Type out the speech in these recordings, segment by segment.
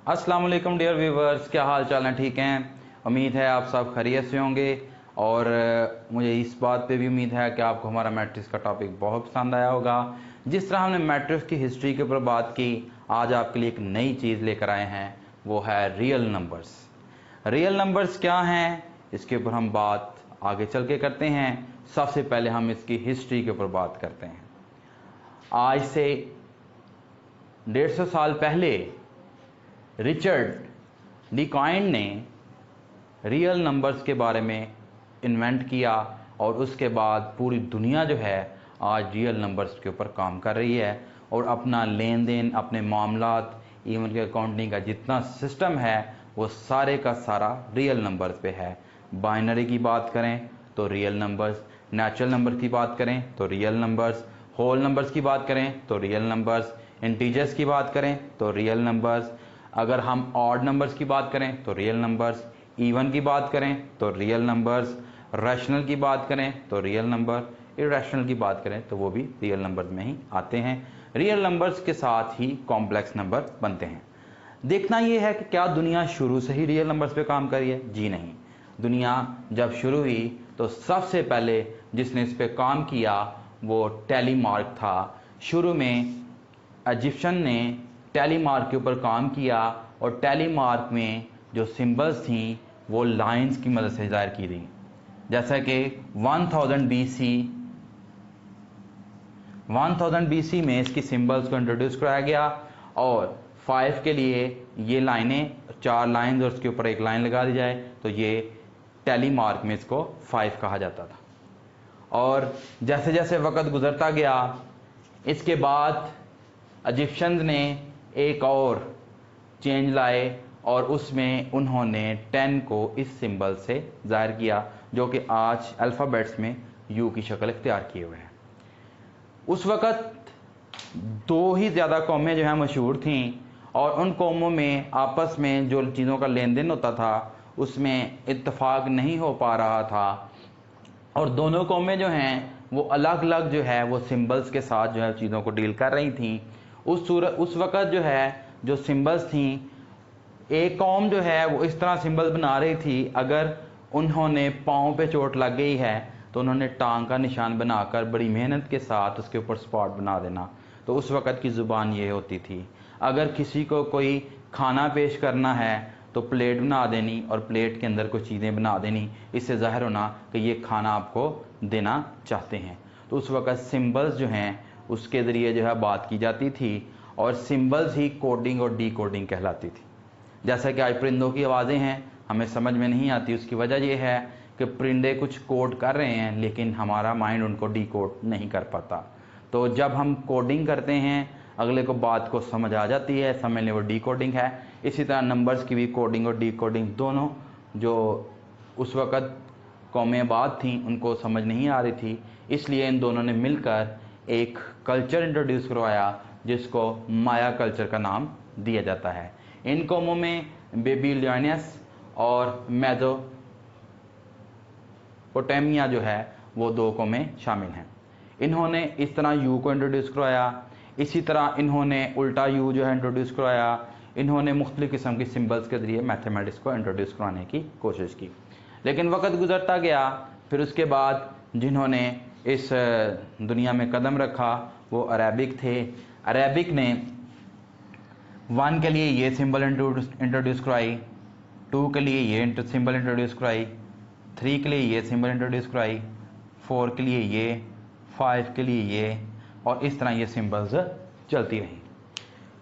अस्सलाम वालेकुम dear viewers, क्या हाल चाल है? ठीक हैं? उम्मीद है आप सब खैरियत से होंगे और मुझे इस बात पे भी उम्मीद है कि आपको हमारा मैट्रिक्स का टॉपिक बहुत पसंद आया होगा। जिस तरह हमने मैट्रिक्स की हिस्ट्री के ऊपर बात की, आज आपके लिए एक नई चीज़ लेकर आए हैं, वो है रियल नंबर्स। रियल नंबर्स क्या हैं, इसके ऊपर हम बात आगे चल के करते हैं। सबसे पहले हम इसकी हिस्ट्री के ऊपर बात करते हैं। आज से 150 साल पहले रिचर्ड डिकॉइन ने रियल नंबर्स के बारे में इन्वेंट किया और उसके बाद पूरी दुनिया जो है आज रियल नंबर्स के ऊपर काम कर रही है और अपना लेन देन, अपने मामलात, इवन के अकाउंटिंग का जितना सिस्टम है वो सारे का सारा रियल नंबर्स पे है। बाइनरी की बात करें तो रियल नंबर्स, नेचुरल नंबर की बात करें तो रियल नंबर्स, होल नंबर्स की बात करें तो रियल नंबर्स, इंटीजर्स की बात करें तो रियल नंबर्स, अगर हम ऑड नंबर्स की बात करें तो रियल नंबर्स, इवन की बात करें तो रियल नंबर्स, रैशनल की बात करें तो रियल नंबर, इरेशनल की बात करें तो वो भी रियल नंबर्स में ही आते हैं। रियल नंबर्स के साथ ही कॉम्प्लेक्स नंबर बनते हैं। देखना ये है कि क्या दुनिया शुरू से ही रियल नंबर्स पे काम करी है? जी नहीं। दुनिया जब शुरू हुई तो सबसे पहले जिसने इस पे काम किया वो टेलीमार्क था। शुरू में इजिप्शियन ने टेलीमार्क के ऊपर काम किया और टेलीमार्क में जो सिंबल्स थी वो लाइंस की मदद से ज़ाहिर की गई। जैसा कि 1000 BC में इसकी सिंबल्स को इंट्रोड्यूस कराया गया और 5 के लिए ये लाइनें, 4 लाइन और उसके ऊपर एक लाइन लगा दी जाए तो ये टेलीमार्क में इसको 5 कहा जाता था। और जैसे जैसे वक्त गुजरता गया, इसके बाद इजिप्शियंस ने एक और चेंज लाए और उसमें उन्होंने 10 को इस सिंबल से जाहिर किया जो कि आज अल्फ़ाबेट्स में यू की शक्ल इख्तियार किए हुए हैं। उस वक़्त 2 ही ज़्यादा कौमें जो हैं मशहूर थीं और उन कौमों में आपस में जो चीज़ों का लेन देन होता था उसमें इत्तेफाक नहीं हो पा रहा था और दोनों कौमें जो हैं वो अलग अलग जो है वो सिंबल्स के साथ जो है चीज़ों को डील कर रही थी। उस वक़्त जो है जो सिंबल्स थी, एक कौम जो है वो इस तरह सिंबल बना रही थी, अगर उन्होंने पाँव पे चोट लग गई है तो उन्होंने टांग का निशान बनाकर बड़ी मेहनत के साथ उसके ऊपर स्पॉट बना देना। तो उस वक़्त की ज़ुबान ये होती थी। अगर किसी को कोई खाना पेश करना है तो प्लेट बना देनी और प्लेट के अंदर कुछ चीज़ें बना देनी, इससे ज़ाहिर होना कि ये खाना आपको देना चाहते हैं। तो उस वक़्त सिंबल्स जो हैं उसके ज़रिए जो है बात की जाती थी और सिंबल्स ही कोडिंग और डी कोडिंग कहलाती थी। जैसा कि आज परिंदों की आवाज़ें हैं हमें समझ में नहीं आती, उसकी वजह यह है कि परिंदे कुछ कोड कर रहे हैं लेकिन हमारा माइंड उनको डी कोड नहीं कर पाता। तो जब हम कोडिंग करते हैं अगले को बात को समझ आ जाती है, समझ लें वो डी कोडिंग है। इसी तरह नंबर्स की भी कोडिंग और डी कोडिंग दोनों जो उस वक़्त कौमें आबाद थी उनको समझ नहीं आ रही थी, इसलिए इन दोनों ने मिलकर एक कल्चर इंट्रोड्यूस करवाया जिसको माया कल्चर का नाम दिया जाता है। इन कौमों में बेबीलोनियस और मेसोपोटामिया जो है वो 2 कौमें शामिल हैं। इन्होंने इस तरह यू को इंट्रोड्यूस करवाया, इसी तरह इन्होंने उल्टा यू जो है इंट्रोड्यूस करवाया। इन्होंने मुख्तलिफ़ किस्म की सिंबल्स के ज़रिए मैथमेटिक्स को इंट्रोड्यूस करवाने की कोशिश की, लेकिन वक्त गुजरता गया। फिर उसके बाद जिन्होंने इस दुनिया में कदम रखा वो अरेबिक थे। अरेबिक ने 1 के लिए ये सिंबल इंट्रोड्यूस करवाई, 2 के लिए ये सिंबल इंट्रोड्यूस करवाई, 3 के लिए ये सिंबल इंट्रोड्यूस करवाई, 4 के लिए ये, 5 के लिए ये, और इस तरह ये सिंबल्स चलती रही।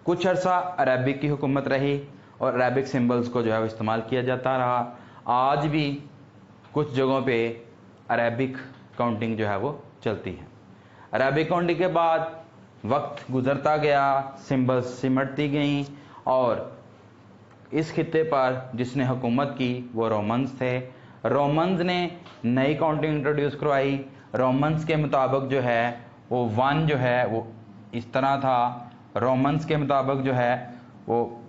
कुछ अर्सा अरेबिक की हुकूमत रही और अरेबिक सिंबल्स को जो है इस्तेमाल किया जाता रहा। आज भी कुछ जगहों पे अरेबिक काउंटिंग जो है वो चलती है। अरेबिक काउंटिंग के बाद वक्त गुजरता गया, सिंबल्स सिमटती गईं और इस खित्ते पर जिसने हुकूमत की वो रोमन्स थे। रोमन्स ने नई काउंटिंग इंट्रोड्यूस करवाई। रोमन्स के मुताबिक जो है वो 1 जो है वो इस तरह था, रोमन्स के मुताबिक जो है वो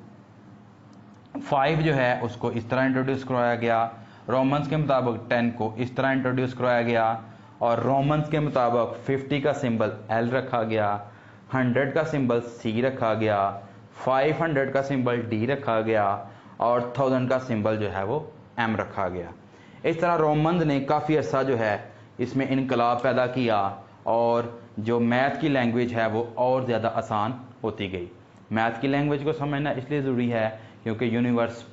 5 जो है उसको इस तरह इंट्रोड्यूस करवाया गया, रोमन्स के मुताबिक 10 को इस तरह इंट्रोड्यूस करवाया गया और रोमन्स के मुताबिक 50 का सिंबल एल रखा गया, 100 का सिंबल सी रखा गया, 500 का सिंबल डी रखा गया और 1000 का सिंबल जो है वो एम रखा गया। इस तरह रोमन्स ने काफ़ी अर्सा जो है इसमें इनकलाब पैदा किया और जो मैथ की लैंग्वेज है वो और ज़्यादा आसान होती गई। मैथ की लैंग्वेज को समझना इसलिए ज़रूरी है क्योंकि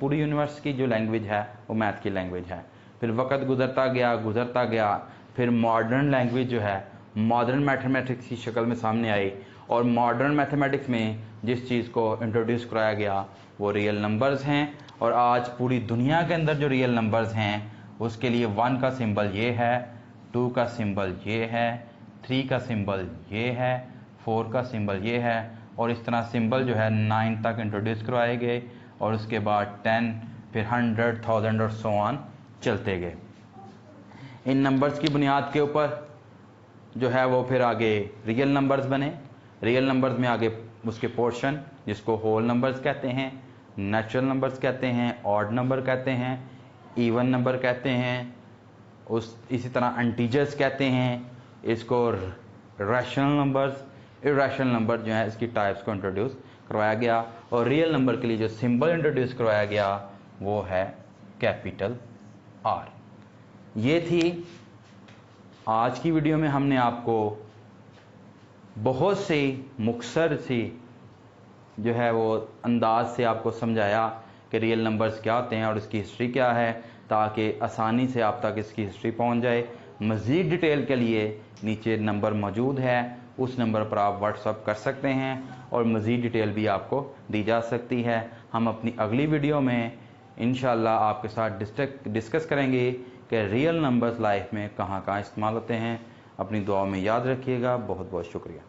पूरी यूनिवर्स की जो लैंग्वेज है वो मैथ की लैंग्वेज है। फिर वक्त गुजरता गया फिर मॉडर्न लैंग्वेज जो है मॉडर्न मैथमेटिक्स की शक्ल में सामने आई और मॉडर्न मैथमेटिक्स में जिस चीज़ को इंट्रोड्यूस कराया गया वो रियल नंबर्स हैं। और आज पूरी दुनिया के अंदर जो रियल नंबर्स हैं उसके लिए 1 का सिंबल ये है, 2 का सिंबल ये है, 3 का सिंबल ये है, 4 का सिंबल ये है और इस तरह सिंबल जो है 9 तक इंट्रोड्यूस करवाए गए और उसके बाद 10 फिर 100, 1000 और सो ऑन चलते गए। इन नंबर्स की बुनियाद के ऊपर जो है वो फिर आगे रियल नंबर्स बने। रियल नंबर्स में आगे उसके पोर्शन जिसको होल नंबर्स कहते हैं, नेचुरल नंबर्स कहते हैं, ऑड नंबर कहते हैं, इवन नंबर कहते हैं, इसी तरह इंटीजर्स कहते हैं, इसको रैशनल नंबर्स, इरेशनल नंबर जो है इसकी टाइप्स को इंट्रोड्यूस करवाया गया और रियल नंबर के लिए जो सिंबल इंट्रोड्यूस करवाया गया वो है कैपिटल आर। ये थी आज की वीडियो में हमने आपको बहुत से मुख्तसर सी जो है वो अंदाज से आपको समझाया कि रियल नंबर्स क्या होते हैं और इसकी हिस्ट्री क्या है ताकि आसानी से आप तक इसकी हिस्ट्री पहुंच जाए। मज़ीद डिटेल के लिए नीचे नंबर मौजूद है, उस नंबर पर आप व्हाट्सअप कर सकते हैं और मज़ीद डिटेल भी आपको दी जा सकती है। हम अपनी अगली वीडियो में इंशाल्लाह आपके साथ डिस्कस करेंगे कि रियल नंबर्स लाइफ में कहाँ कहाँ इस्तेमाल होते हैं। अपनी दुआओं में याद रखिएगा। बहुत बहुत शुक्रिया।